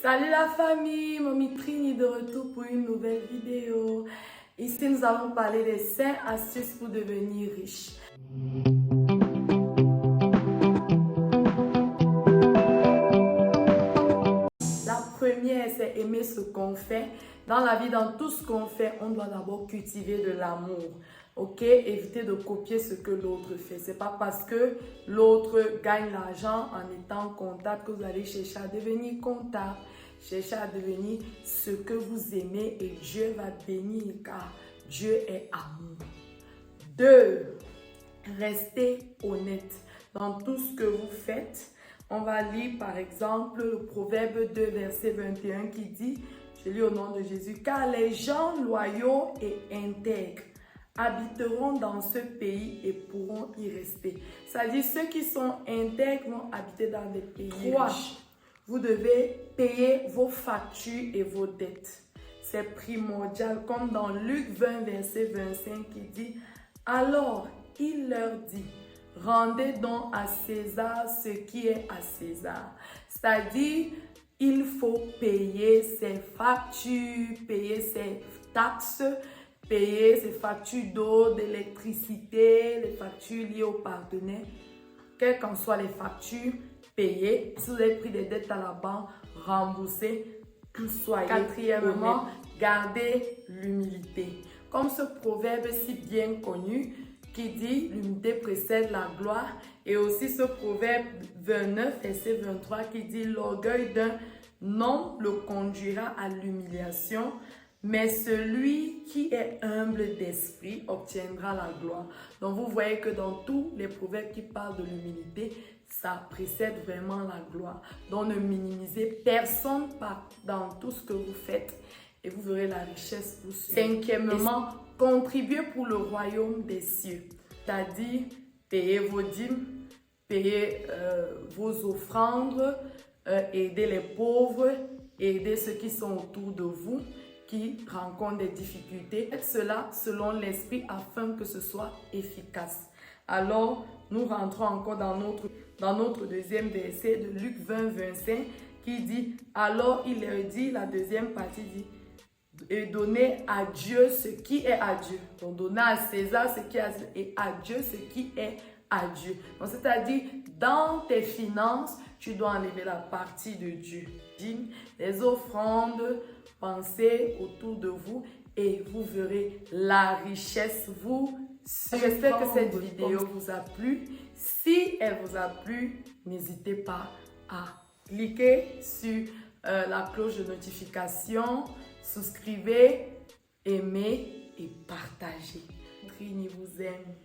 Salut la famille, Mommy Trini de retour pour une nouvelle vidéo. Ici, nous allons parler des 5 astuces pour devenir riche. La première, c'est aimer ce qu'on fait. Dans la vie, dans tout ce qu'on fait, on doit d'abord cultiver de l'amour. Ok, évitez de copier ce que l'autre fait. C'est pas parce que l'autre gagne l'argent en étant comptable que vous allez chercher à devenir comptable. Cherchez à devenir ce que vous aimez et Dieu va bénir car Dieu est amour. 2. Restez honnête dans tout ce que vous faites. On va lire par exemple le Proverbe 2, verset 21 qui dit, je lis au nom de Jésus, car les gens loyaux et intègres habiteront dans ce pays et pourront y rester. C'est-à-dire ceux qui sont intègres vont habiter dans des pays riches. Vous devez payer vos factures et vos dettes. C'est primordial, comme dans Luc 20, verset 25 qui dit, alors il leur dit, rendez donc à César ce qui est à César. C'est-à-dire, il faut payer ses factures, payer ses taxes, payer ses factures d'eau, d'électricité, les factures liées aux partenaires, quelles qu'en soient les factures, payer. Si vous avez pris des dettes à la banque, remboursez. Soyez. Quatrièmement, gardez l'humilité. Comme ce proverbe si bien connu qui dit l'humilité précède la gloire, et aussi ce proverbe 29 verset 23 qui dit l'orgueil d'un homme le conduira à l'humiliation, mais celui qui est humble d'esprit obtiendra la gloire. Donc vous voyez que dans tous les proverbes qui parlent de l'humilité, ça précède vraiment la gloire. Donc ne minimisez personne pas dans tout ce que vous faites et vous verrez la richesse vous suivre. Cinquièmement, contribuez pour le royaume des cieux. C'est-à-dire, payez vos dîmes, payez vos offrandes, aidez les pauvres, aidez ceux qui sont autour de vous, qui rencontrent des difficultés. Faites cela selon l'esprit afin que ce soit efficace. Alors, nous rentrons encore dans notre deuxième verset de Luc 20, 25 qui dit, alors il leur dit, la deuxième partie dit, et donner à Dieu ce qui est à Dieu. Donc, donner à César ce qui est à César et à Dieu ce qui est à Dieu. Donc, c'est-à-dire, dans tes finances, tu dois enlever la partie de Dieu. Les offrandes, pensez autour de vous et vous verrez la richesse vous. J'espère que cette vidéo vous a plu. Si elle vous a plu, n'hésitez pas à cliquer sur la cloche de notification, souscrivez, aimez et partagez. Trini vous aime.